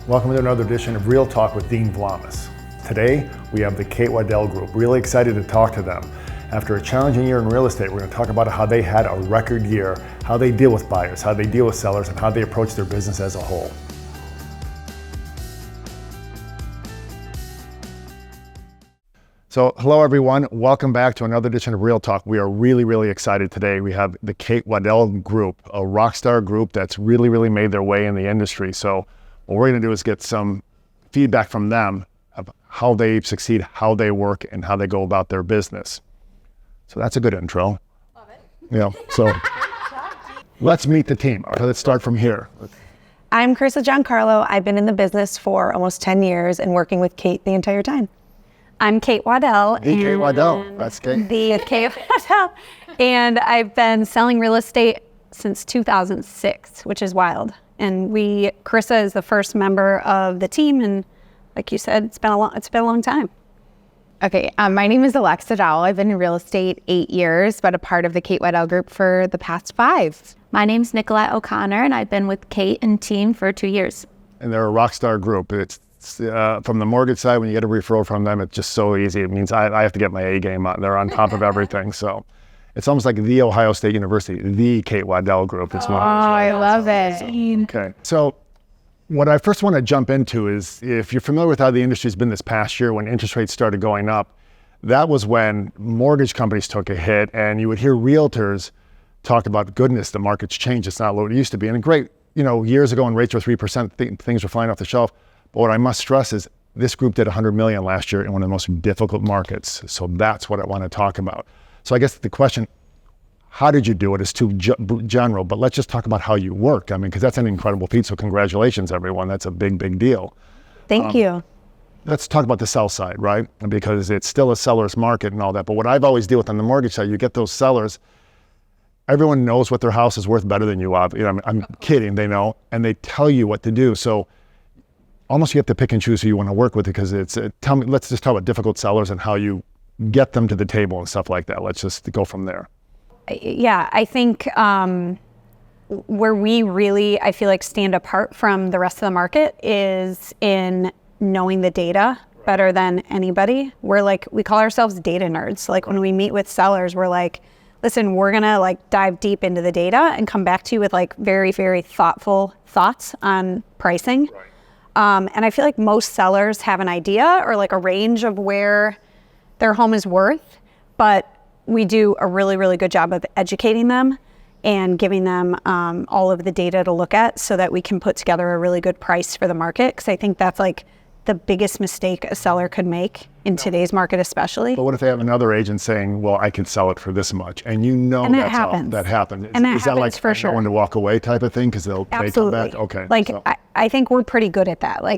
Welcome to another edition of Real Talk with Dean Vlamas. Today, we have the Kate Waddell Group. Really excited to talk to them. After a challenging year in real estate, we're going to talk about how they had a record year, how they deal with buyers, how they deal with sellers, and how they approach their business as a whole. So, hello everyone. Welcome back to another edition of Real Talk. We are really excited today. We have the Kate Waddell Group, a rock star group that's really made their way in the industry. So, what we're going to do is get some feedback from them of how they succeed, how they work, and how they go about their business. So that's a good intro. Love it. Yeah. So let's meet the team. All right, let's start from here. I'm Carissa Giancarlo. I've been in the business for almost 10 years and working with Kate the entire time. I'm Kate Waddell. Kate Waddell. That's Kate. The Kate Waddell. And I've been selling real estate since 2006, which is wild. And Carissa is the first member of the team, and like you said, it's been a long time. Okay, my name is Alexa Dowell. I've been in real estate 8 years, but a part of the Kate Waddell Group for the past 5. My name's Nicolette O'Connor, and I've been with Kate and team for 2 years. And they're a rock star group. It's from the mortgage side, when you get a referral from them, it's just so easy. It means I have to get my A game on. They're on top of everything. So it's almost like the Ohio State University, the Kate Waddell Group. It's I love it. Okay, so what I first want to jump into is, if you're familiar with how the industry's been this past year, when interest rates started going up, that was when mortgage companies took a hit, and you would hear realtors talk about, goodness, the market's changed. It's not what it used to be. And great, years ago when rates were 3%, things were flying off the shelf. But what I must stress is this group did $100 million last year in one of the most difficult markets. So that's what I want to talk about. So I guess the question, how did you do it, is too general, but let's just talk about how you work. I mean, because that's an incredible feat. So congratulations, everyone. That's a big deal. Thank you. Let's talk about the sell side, right? Because it's still a seller's market and all that. But what I've always dealt with on the mortgage side, you get those sellers, everyone knows what their house is worth better than you. I'm kidding, they know, and they tell you what to do. So almost you have to pick and choose who you want to work with, because let's just talk about difficult sellers and how you get them to the table and stuff like that. Let's just go from there. Yeah, I think where we really, I feel like, stand apart from the rest of the market is in knowing the data better than anybody. We call ourselves data nerds. Like when we meet with sellers, we're like, listen, we're gonna dive deep into the data and come back to you with very thoughtful thoughts on pricing. Right. And I feel like most sellers have an idea or a range of where their home is worth, but we do a really good job of educating them and giving them all of the data to look at so that we can put together a really good price for the market. Because I think that's the biggest mistake a seller could make in today's market, especially. But what if they have another agent saying, well, I could sell it for this much, and and that happens. That happens. And that is happens that for sure. When to walk away type of thing, because they come back? Okay. I think we're pretty good at that. I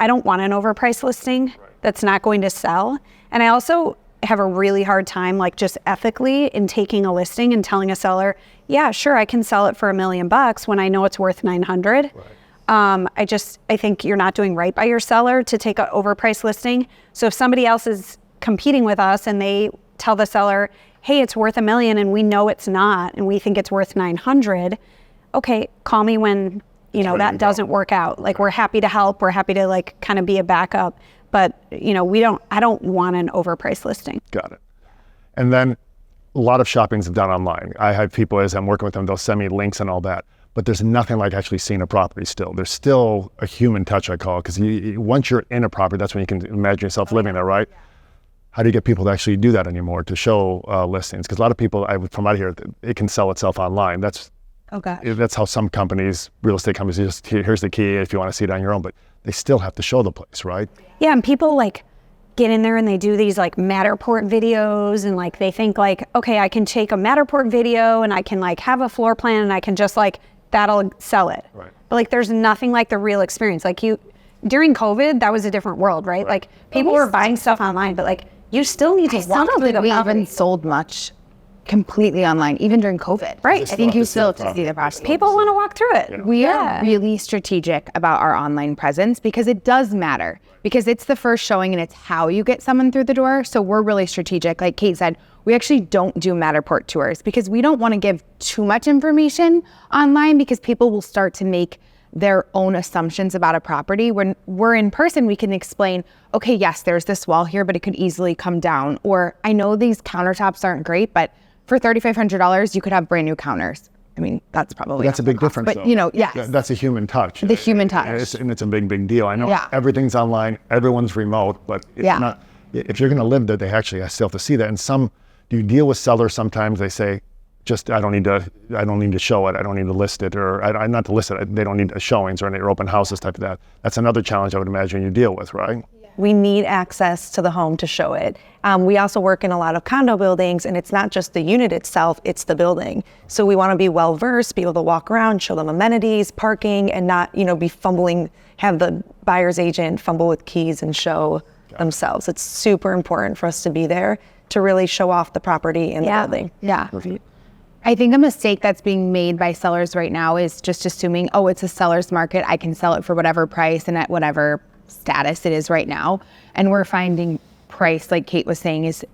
don't want an overpriced listing that's not going to sell. And I also have a really hard time, just ethically, in taking a listing and telling a seller, yeah, sure, I can sell it for $1 million when I know it's worth 900. Right. I think you're not doing right by your seller to take an overpriced listing. So if somebody else is competing with us and they tell the seller, hey, it's worth $1 million and we know it's not, and we think it's worth 900, okay, call me when that doesn't work out. We're happy to help. We're happy to kind of be a backup. But I don't want an overpriced listing. Got it. And then a lot of shopping's done online. I have people, as I'm working with them, they'll send me links and all that. But there's nothing like actually seeing a property still. There's still a human touch, I call it, because once you're in a property, that's when you can imagine yourself living there, right? Yeah. How do you get people to actually do that anymore, to show listings? Because a lot of people, from out here, it can sell itself online. That's how some companies, real estate companies, just here's the key if you want to see it on your own. But they still have to show the place, right? Yeah, and people get in there and they do these Matterport videos, and they think okay, I can take a Matterport video and I can have a floor plan and I can just that'll sell it. Right. But there's nothing like the real experience. During COVID, that was a different world, right? People were buying stuff online, but you still need to walk through the property. We haven't sold much completely online, even during COVID. Right. I think you still have to see the process. People want to walk through it. Yeah. We are really strategic about our online presence because it does matter, because it's the first showing and it's how you get someone through the door. So we're really strategic. Like Kate said, we actually don't do Matterport tours because we don't want to give too much information online, because people will start to make their own assumptions about a property. When we're in person, we can explain, okay, yes, there's this wall here, but it could easily come down. Or I know these countertops aren't great, but for $3,500, you could have brand new counters. I mean, that's probably That's a big difference, but though. yes. That's a human touch. The human touch. And it's a big deal. I know everything's online, everyone's remote, but it's not, if you're going to live there, they actually still have to see that. And do you deal with sellers sometimes? They say, I don't need to show it. I don't need to list it, or not to list it. They don't need showings or open houses type of that. That's another challenge I would imagine you deal with, right? We need access to the home to show it. We also work in a lot of condo buildings, and it's not just the unit itself, it's the building. So we want to be well-versed, be able to walk around, show them amenities, parking, and not, be fumbling, have the buyer's agent fumble with keys and show themselves. It's super important for us to be there to really show off the property in the building. Yeah. I think a mistake that's being made by sellers right now is just assuming, oh, it's a seller's market. I can sell it for whatever price and at whatever status it is right now. And we're finding price, like Kate was saying, is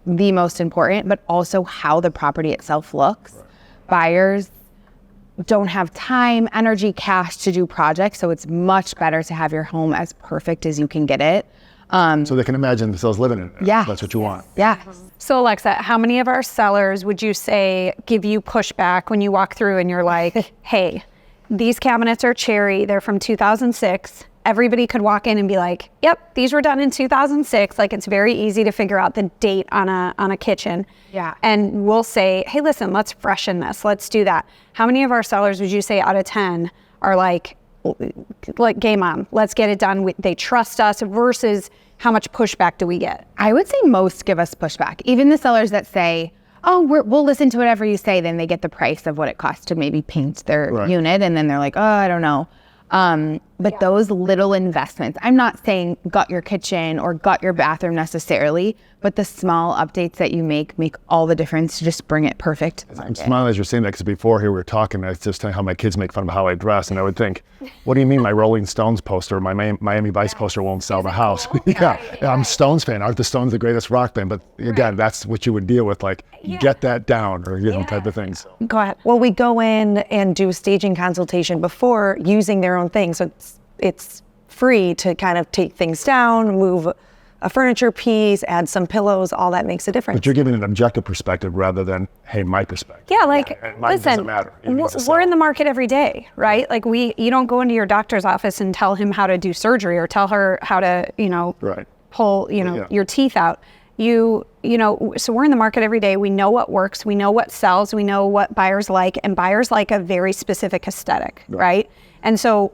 the most important, but also how the property itself looks. Right. Buyers don't have time, energy, cash to do projects. So it's much better to have your home as perfect as you can get it. So they can imagine themselves living in it. Yeah. That's what you want. Yeah. So Alexa, how many of our sellers would you say give you pushback when you walk through and you're like, hey, these cabinets are cherry, they're from 2006. Everybody could walk in and be like, yep, these were done in 2006. Like, it's very easy to figure out the date on a kitchen. Yeah. And we'll say, hey, listen, let's freshen this. Let's do that. How many of our sellers would you say out of 10 are like game on, let's get it done. They trust us, versus how much pushback do we get? I would say most give us pushback. Even the sellers that say, oh, we'll listen to whatever you say, then they get the price of what it costs to maybe paint their unit. And then they're like, oh, I don't know. But those little investments, I'm not saying gut your kitchen or gut your bathroom necessarily, but the small updates that you make all the difference to just bring it perfect. I'm smiling as you're saying that, because before here we were talking, I was just telling how my kids make fun of how I dress, and I would think, what do you mean my Rolling Stones poster or my Miami Vice poster won't sell the house? I'm a Stones fan. Aren't the Stones the greatest rock band? But again, that's what you would deal with, like, get that down, or type of thing. So. Go ahead. Well, we go in and do a staging consultation before using their own things. So it's free to kind of take things down, move a furniture piece, add some pillows, all that makes a difference. But you're giving an objective perspective rather than, hey, my perspective. Yeah, like, mine listen, doesn't matter. We're in the market every day, right? Like, you don't go into your doctor's office and tell him how to do surgery or tell her how to, pull, your teeth out. So we're in the market every day. We know what works. We know what sells. We know what buyers like, and buyers like a very specific aesthetic, right? And so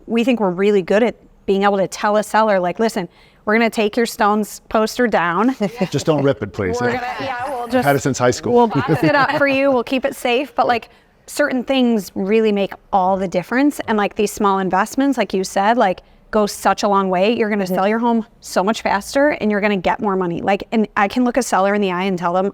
we think we're really good at being able to tell a seller, like, listen, we're going to take your Stones poster down. Just don't rip it, please. We'll just, I've had it since high school. We'll box it up for you. We'll keep it safe. But like, certain things really make all the difference. And like, these small investments, like you said, like, go such a long way. You're going to sell your home so much faster, and you're going to get more money. Like, and I can look a seller in the eye and tell them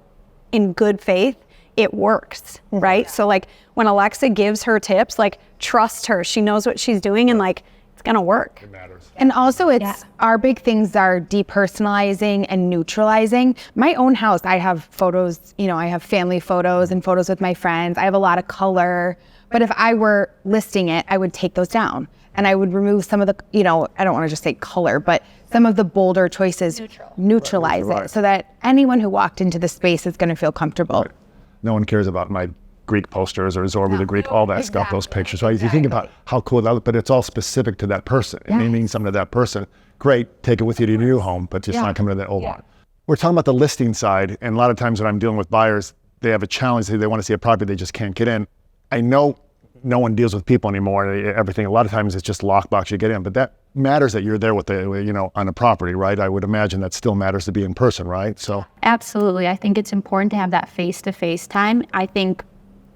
in good faith, it works, right? So like, when Alexa gives her tips, like, trust her. She knows what she's doing, and like, it's gonna work. It matters. And also, our big things are depersonalizing and neutralizing. My own house, I have photos, I have family photos and photos with my friends. I have a lot of color, but if I were listing it, I would take those down. And I would remove some of the, I don't want to just say color, but some of the bolder choices, neutralize it so that anyone who walked into the space is going to feel comfortable. Right. No one cares about my Greek posters or Zorba the Greek, all that stuff, those pictures, right? You think about how cool that is, but it's all specific to that person. It may mean something to that person. Great, take it with you to your new home, but just not coming to that old one. We're talking about the listing side, and a lot of times when I'm dealing with buyers, they have a challenge. They want to see a property, they just can't get in. I know no one deals with people anymore. Everything, a lot of times it's just lockbox, you get in, but that matters that you're there with the, on a property, right? I would imagine that still matters to be in person, right? So absolutely. I think it's important to have that face-to-face time. I think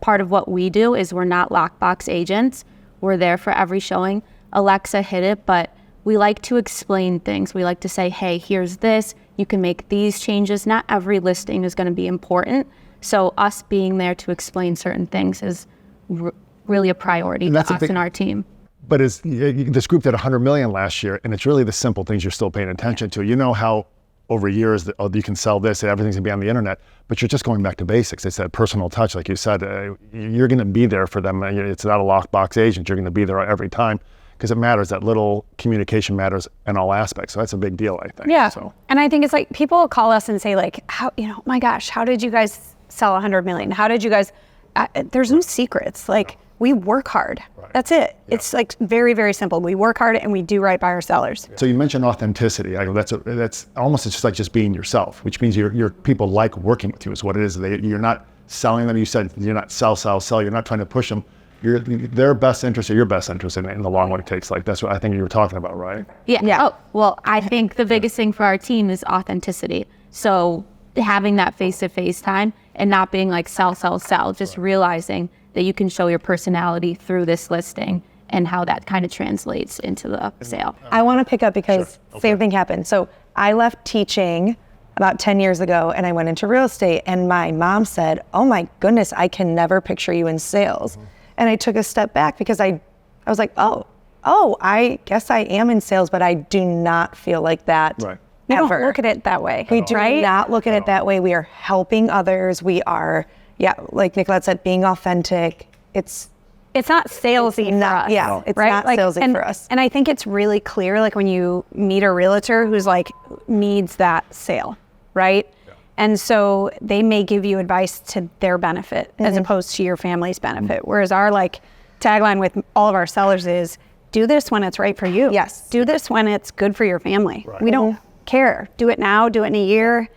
part of what we do is we're not lockbox agents. We're there for every showing. Alexa hit it, but we like to explain things. We like to say, hey, here's this. You can make these changes. Not every listing is going to be important. So us being there to explain certain things is really a priority to us and our team. But this group did 100 million last year, and it's really the simple things you're still paying attention to. You know how over years that, oh, you can sell this and everything's gonna be on the internet, but you're just going back to basics. It's that personal touch, like you said. You're gonna be there for them. It's not a lockbox agent. You're gonna be there every time because it matters. That little communication matters in all aspects. So that's a big deal, I think. Yeah. So. And I think it's like people call us and say like, how, my gosh, how did you guys sell 100 million? How did you guys, there's no secrets. Like we work hard. Right. That's it. Yeah. It's like very, very simple. We work hard and we do right by our sellers. So you mentioned authenticity. That's almost, it's just like just being yourself, which means your people like working with you is what it is. You're not selling them. You said you're not sell. You're not trying to push them. Their best interest or your best interest in the long run it takes. Like that's what I think you were talking about, right? Yeah. Oh, well, I think the biggest thing for our team is authenticity. So having that face-to-face time and not being like sell, just realizing that you can show your personality through this listing and how that kind of translates into the sale. I want to pick up because same thing happened. So I left teaching about 10 years ago and I went into real estate and my mom said, oh my goodness, I can never picture you in sales. And I took a step back because I was like, oh, I guess I am in sales, but I do not feel like that. Right. We Ever. don't look at it that way. We do not look at it that way. We are helping others. We are, like Nicolette said, being authentic. It's not salesy for us. Yeah, it's right? not Like, salesy and, for us. And I think it's really clear, like when you meet a realtor who's like needs that sale, right? Yeah. And so they may give you advice to their benefit as opposed to your family's benefit. Whereas our like tagline with all of our sellers is, do this when it's right for you. Yes. Do this when it's good for your family. Right. We don't care. Do it now, do it in a year.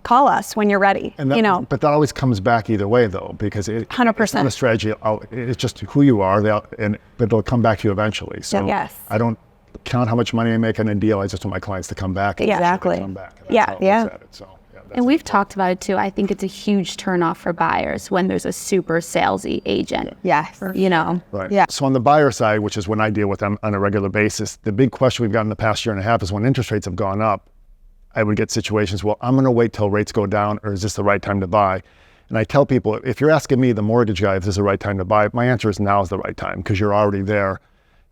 Call us when you're ready, And that, But that always comes back either way, though, because it's 100%. not a strategy. It's just who you are, but it'll come back to you eventually. So Yes. I don't count how much money I make on a deal. I just want my clients to come back. And Exactly. Come back. And Yeah. that's how it looks at it. So, that's And we've talked about it too. I think it's a huge turnoff for buyers when there's a super salesy agent. Yes. You know? Right. Yeah. So on the buyer side, which is when I deal with them on a regular basis, the big question we've got in the past year and a half is when interest rates have gone up, I would get situations, well, I'm going to wait till rates go down, or is this the right time to buy? And I tell people, if you're asking me, the mortgage guy, if this is the right time to buy, my answer is now is the right time because you're already there.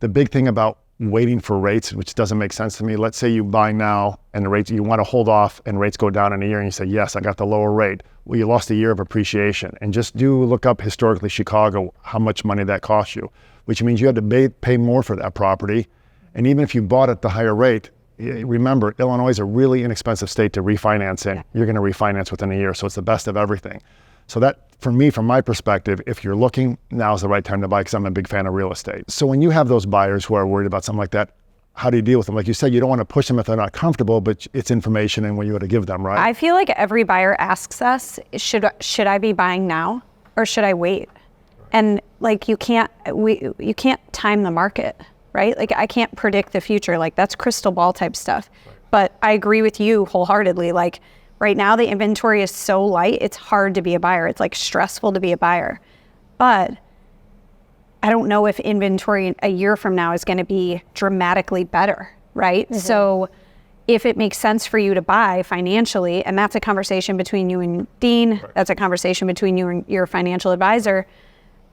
The big thing about waiting for rates, which doesn't make sense to me, let's say you buy now and the rates, you want to hold off and rates go down in a year and you say, yes, I got the lower rate. Well, you lost a year of appreciation. And just look up historically Chicago, how much money that cost you, which means you had to pay more for that property. And even if you bought at the higher rate, remember, Illinois is a really inexpensive state to refinance in. You're going to refinance within a year, so it's the best of everything. So that, for me, from my perspective, if you're looking, now is the right time to buy because I'm a big fan of real estate. So when you have those buyers who are worried about something like that, how do you deal with them? Like you said, you don't want to push them if they're not comfortable, but it's information and what you want to give them, right? I feel like every buyer asks us, should I be buying now or should I wait? And like you can't time the market, right? Like I can't predict the future. Like that's crystal ball type stuff. Right. But I agree with you wholeheartedly. Like right now the inventory is so light, it's hard to be a buyer. It's like stressful to be a buyer. But I don't know if inventory a year from now is going to be dramatically better, right? Mm-hmm. So if it makes sense for you to buy financially, and that's a conversation between you and Dean, right. That's a conversation between you and your financial advisor,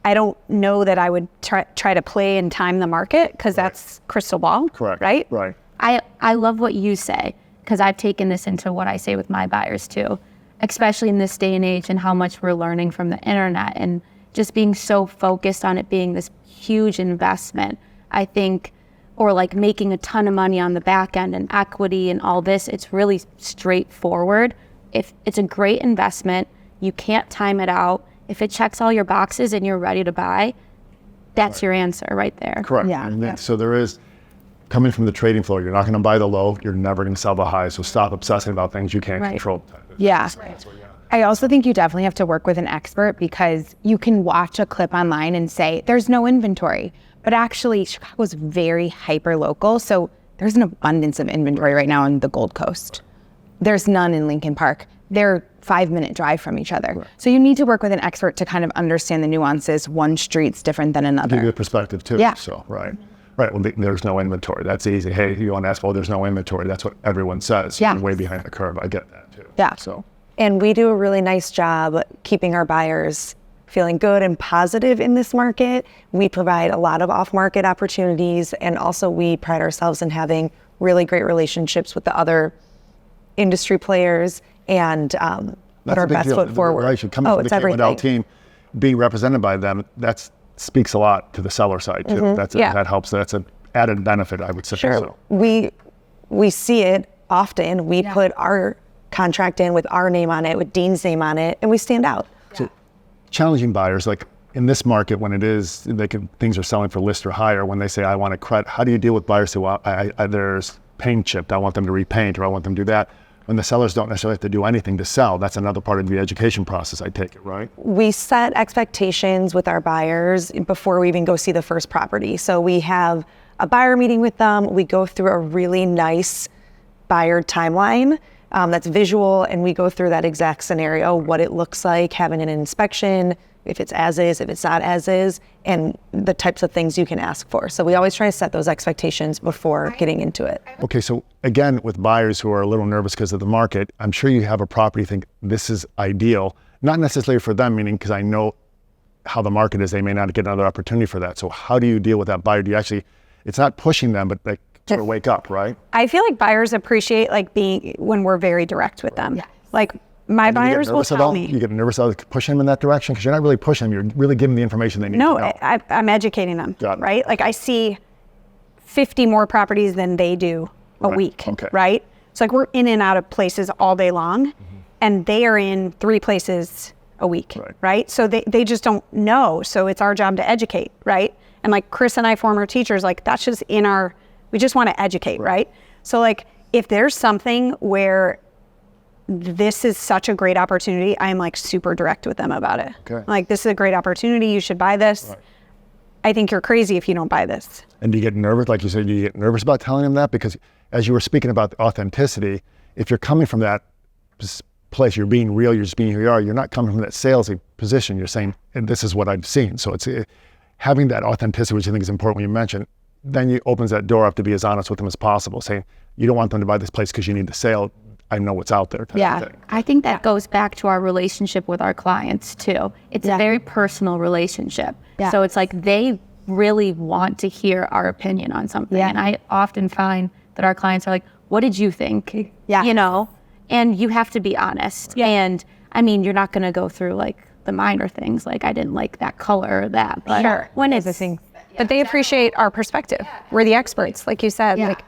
I don't know that I would try to play and time the market because right. That's crystal ball. Correct. Right? Right. I love what you say because I've taken this into what I say with my buyers too, especially in this day and age and how much we're learning from the internet and just being so focused on it being this huge investment, I think, or like making a ton of money on the back end and equity and all this, it's really straightforward. If it's a great investment, you can't time it out. If it checks all your boxes and you're ready to buy, that's right. Your answer right there. Correct. Yeah. And then, so there is, coming from the trading floor, you're not going to buy the low, you're never going to sell the high. So stop obsessing about things you can't right. control. Yeah. Right. I also think you definitely have to work with an expert because you can watch a clip online and say, there's no inventory. But actually, Chicago's very hyper local. So there's an abundance of inventory right now on the Gold Coast. There's none in Lincoln Park. They're 5-minute drive from each other. Right. So you need to work with an expert to kind of understand the nuances. One street's different than another. Give you a perspective too. Yeah. So, right. Right. Well, there's no inventory. That's easy. Hey, you want to ask, well, there's no inventory. That's what everyone says. Yeah. You're way behind the curve. I get that too. Yeah. So. And we do a really nice job keeping our buyers feeling good and positive in this market. We provide a lot of off-market opportunities, and also we pride ourselves in having really great relationships with the other industry players and put our a big best deal. foot forward. Right, coming from the Kate Waddell team, being represented by them, that speaks a lot to the seller side too. That helps. That's an added benefit, I would say. Sure. So. We see it often. We put our contract in with our name on it, with Dean's name on it, and we stand out. So challenging buyers, like in this market, when it is, things are selling for list or higher, when they say, I want a credit, how do you deal with buyers who, there's paint chipped, I want them to repaint, or I want them to do that? When the sellers don't necessarily have to do anything to sell, that's another part of the education process, I take it, right? We set expectations with our buyers before we even go see the first property. So we have a buyer meeting with them. We go through a really nice buyer timeline that's visual, and we go through that exact scenario, what it looks like, having an inspection, if it's as is, if it's not as is, and the types of things you can ask for. So we always try to set those expectations before getting into it. Okay, so again, with buyers who are a little nervous because of the market, I'm sure you have a property you think this is ideal, not necessarily for them, meaning because I know how the market is, they may not get another opportunity for that. So how do you deal with that buyer? Do you actually, it's not pushing them, but like sort of wake up, right? I feel like buyers appreciate like being when we're very direct with them. Like my buyers will tell me. You get nervous about pushing them in that direction because you're not really pushing them. You're really giving them the information they need to know. I'm educating them, right? Like I see 50 more properties than they do a week, right? It's like we're in and out of places all day long, and they are in 3 places a week, right? So they just don't know. So it's our job to educate, right? And like Chris and I, former teachers, like that's just we just want to educate, right? So like if there's something where this is such a great opportunity, I'm like super direct with them about it. Like, this is a great opportunity. You should buy this. I think you're crazy if you don't buy this. And do you get nervous? Like you said, do you get nervous about telling them that? Because as you were speaking about the authenticity, if you're coming from that place, you're being real, you're just being who you are, you're not coming from that salesy position. You're saying, and this is what I've seen. So it's having that authenticity, which I think is important when you mentioned, then you opens that door up to be as honest with them as possible, saying, you don't want them to buy this place because you need the sale. I know what's out there. I think that goes back to our relationship with our clients too. It's a very personal relationship. So it's like they really want to hear our opinion on something. And I often find that our clients are like, what did you think? You know, and you have to be honest. And I mean, you're not going to go through like the minor things, like I didn't like that color or that. But when it's a thing. But they appreciate our perspective. We're the experts, like you said. Like,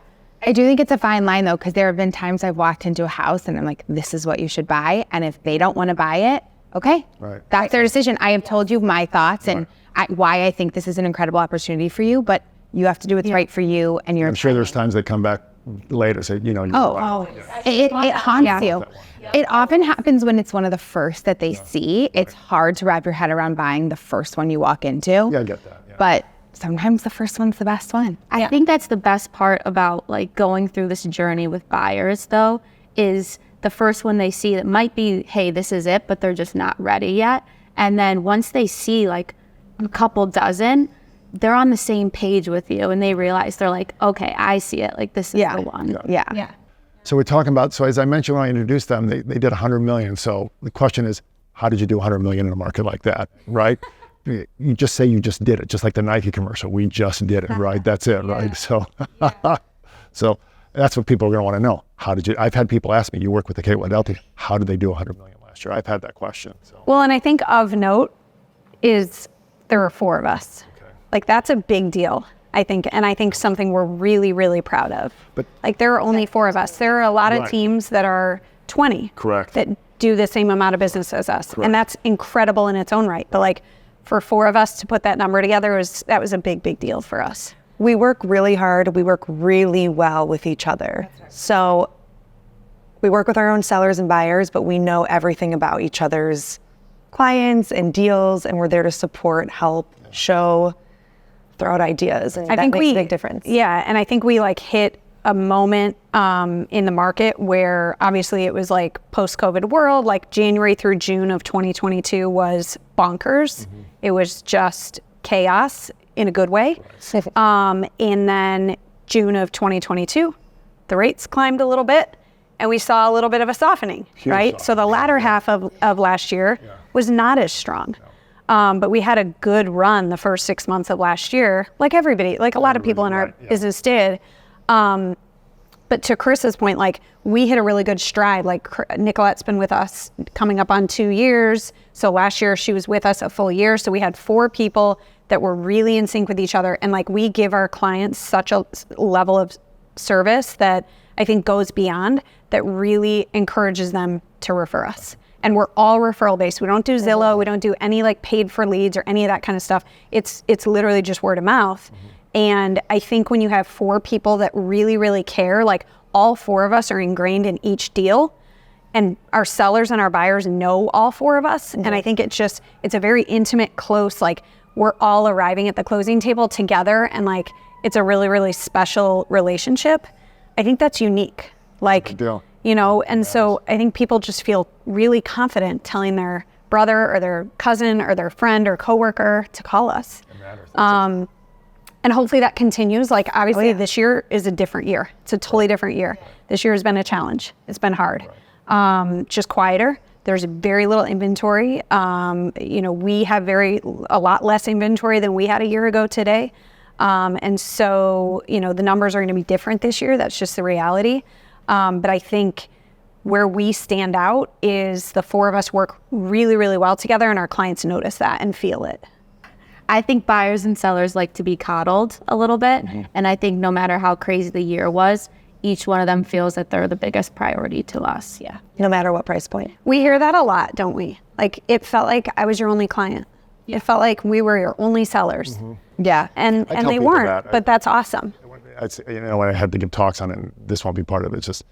I do think it's a fine line though, because there have been times I've walked into a house and I'm like, this is what you should buy. And if they don't want to buy it, okay, that's their decision. I have told you my thoughts and why I think this is an incredible opportunity for you, but you have to do what's right for you. And I'm sure there's times they come back later and say, you know, it haunts you. It often happens when it's one of the first that they see. It's hard to wrap your head around buying the first one you walk into. Yeah, I get that. But sometimes the first one's the best one. I think that's the best part about like going through this journey with buyers though, is the first one they see that might be, hey, this is it, but they're just not ready yet. And then once they see like a couple dozen, they're on the same page with you and they realize they're like, okay, I see it. Like this is the one. So we're talking about, so as I mentioned when I introduced them, they did 100 million. So the question is, how did you do 100 million in a market like that, right? You just say you just did it, just like the Nike commercial. We just did it, right? That's it, right? So, so that's what people are going to want to know. How did you? I've had people ask me, "You work with the Kate Waddell team. How did they do 100 million last year?" I've had that question. So. Well, and I think of note is there are 4 of us. Like that's a big deal, I think, and I think something we're really, really proud of. But like there are only 4 of us. There are a lot of teams that are 20. That do the same amount of business as us, and that's incredible in its own right. But like, for 4 of us to put that number together that was a big, big deal for us. We work really hard. We work really well with each other. So we work with our own sellers and buyers, but we know everything about each other's clients and deals, and we're there to support, help, show, throw out ideas. And that makes a big difference. Yeah, and I think we like hit a moment in the market where obviously it was like post-COVID world, like January through June of 2022 was bonkers. It was just chaos in a good way. And then June of 2022, the rates climbed a little bit and we saw a little bit of a softening, right? So the latter half of last year was not as strong. But we had a good run the first 6 months of last year, like everybody, like a lot of people in our business did. But to Chris's point, like we hit a really good stride. Like Nicolette's been with us coming up on 2 years. So last year she was with us a full year. So we had 4 people that were really in sync with each other. And like we give our clients such a level of service that I think goes beyond, that really encourages them to refer us. And we're all referral based. We don't do Zillow. We don't do any like paid for leads or any of that kind of stuff. It's literally just word of mouth. And I think when you have 4 people that really, really care, like all 4 of us are ingrained in each deal, and our sellers and our buyers know all 4 of us. And I think it's a very intimate, close, like we're all arriving at the closing table together, and like it's a really, really special relationship. I think that's unique. Like, you know, and so I think people just feel really confident telling their brother or their cousin or their friend or coworker to call us. And hopefully that continues. Like obviously this year is a different year. It's a totally different year. This year has been a challenge. It's been hard. Just quieter. There's very little inventory. You know, we have a lot less inventory than we had a year ago today. And so, you know, the numbers are going to be different this year. That's just the reality. But I think where we stand out is the 4 of us work really, really well together, and our clients notice that and feel it. I think buyers and sellers like to be coddled a little bit. And I think no matter how crazy the year was, each one of them feels that they're the biggest priority to us. Yeah. No matter what price point. We hear that a lot, don't we? Like it felt like I was your only client. It felt like we were your only sellers. Yeah. And tell they people weren't, that. but that's awesome. You know, I had to give talks on it, and this won't be part of it. It's just,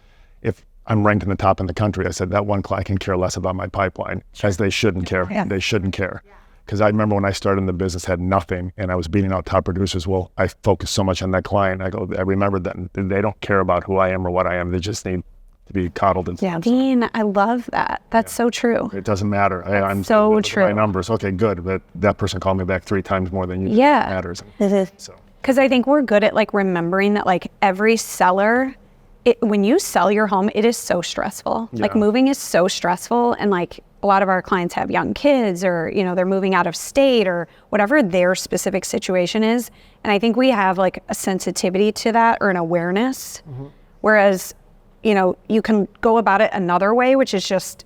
if I'm ranked in the top in the country, I said that one client can care less about my pipeline, as they shouldn't care. They shouldn't care. Because I remember when I started in the business, had nothing, and I was beating out top producers. Well, I focused so much on that client. I remember that they don't care about who I am or what I am. They just need to be coddled. And Yeah, Dean, I love that. That's so true. It doesn't matter. I'm so with true. My numbers, okay, good. But that person called me back 3 times more than you. Yeah. It matters. So. Because I think we're good at like remembering that like every seller, when you sell your home, it is so stressful. Like moving is so stressful, and like a lot of our clients have young kids, or you know, they're moving out of state, or whatever their specific situation is. And I think we have like a sensitivity to that, or an awareness. Whereas, you know, you can go about it another way, which is just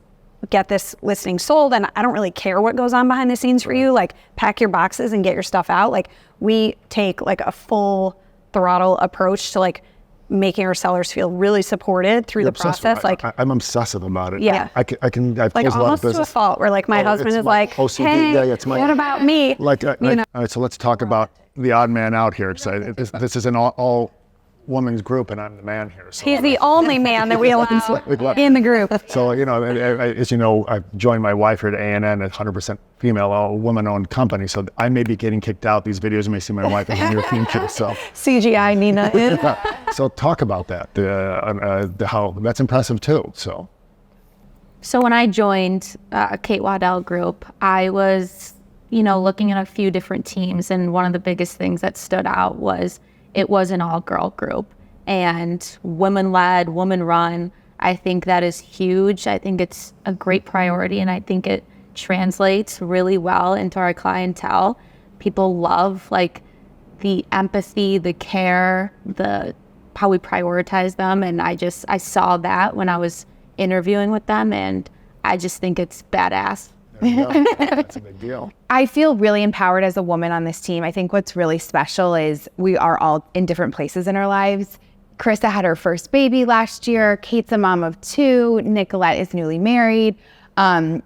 get this listing sold, and I don't really care what goes on behind the scenes for you. Like pack your boxes and get your stuff out. Like we take like a full throttle approach to like making our sellers feel really supported through the process. Like I'm obsessive about it. Yeah. I've like closed a lot of almost to a business. fault, where like my husband it's is my like, OCD. hey, It's my, what about me? Like, You know? all right, so let's talk about the odd man out here. This is an all women's group, and I'm the man here. So He's the only man that we allow in the group. So, you know, as you know, I've joined my wife here at A&N, a 100% female, woman-owned company. So I may be getting kicked out. These videos, you may see my wife in the near future. So CGI Nina in. So talk about that, how that's impressive too. So when I joined Kate Waddell Group, I was, you know, looking at a few different teams, and one of the biggest things that stood out was it was an all-girl group, and women-led, women-run. I think that is huge. I think it's a great priority, and I think it translates really well into our clientele. People love like the empathy, the care, how we prioritize them, and I saw that when I was interviewing with them, and I just think it's badass. that's a big deal. I feel really empowered as a woman on this team. I think what's really special is we are all in different places in our lives. Carissa had her first baby last year. Kate's a mom of 2. Nicolette is newly married.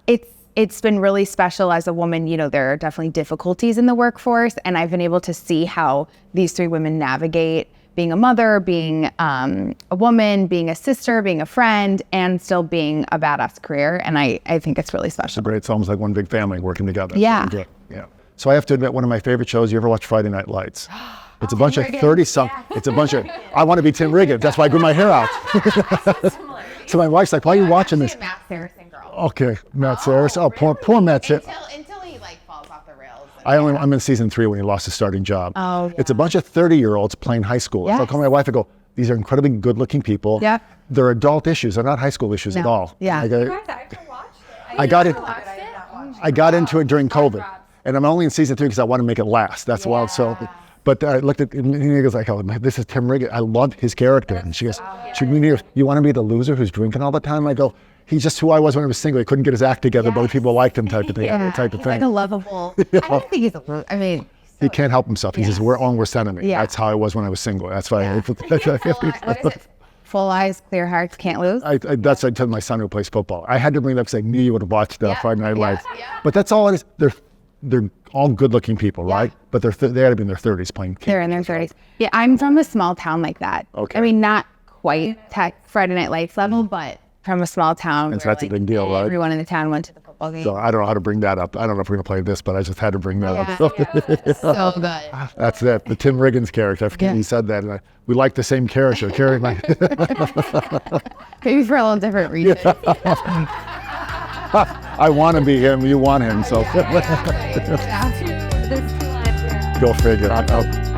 It's been really special as a woman. You know, there are definitely difficulties in the workforce, and I've been able to see how these 3 women navigate being a mother, being a woman, being a sister, being a friend, and still being a badass career. And I think it's really special. It's almost like one big family working together. Yeah. So, yeah. So I have to admit, one of my favorite shows, you ever watch Friday Night Lights? It's a bunch of 30-something. It's a bunch of, I want to be Tim Riggins. That's why I grew my hair out. So my wife's like, why are you watching this? Matt Saracen girl. Okay, Matt Saracen. Oh, poor Matt Saracen. Until he like falls off the rails. I'm in season 3 when he lost his starting job. Oh, yeah. It's a bunch of 30-year-olds playing high school. So I'll call my wife and go, these are incredibly good-looking people. Yeah. They're adult issues. They're not high school issues at all. Yeah. I got into it during COVID, and I'm only in season 3 because I want to make it last. That's why. So, But I looked at him and he goes like, oh, this is Tim Riggins. I love his character. And she goes, you want to be the loser who's drinking all the time? I go, he's just who I was when I was single. He couldn't get his act together, but people liked him type of thing. Type of thing. Like a lovable. I don't think he's a. I mean, he can't help himself. He says, we're on worst enemy. Yeah. That's how I was when I was single. That's why what is it? Full eyes, clear hearts, can't lose. That's what I tell my son who plays football. I had to bring it up because I knew you would have watched Friday Night Lights. But that's all it is. They're all good-looking people, right? But they had to be in their 30s playing. They're in their 30s. Yeah, I'm from a small town like that. Okay. I mean, not quite Friday Night Lights level, but from a small town. And so that's a big deal, right? Everyone in the town went to the football game. So I don't know how to bring that up. I don't know if we're going to play this, but I just had to bring that up. So good. That's it. The Tim Riggins character. I forget he said that. And we like the same character. Maybe for a little different reason. I want to be him. You want him. So go figure.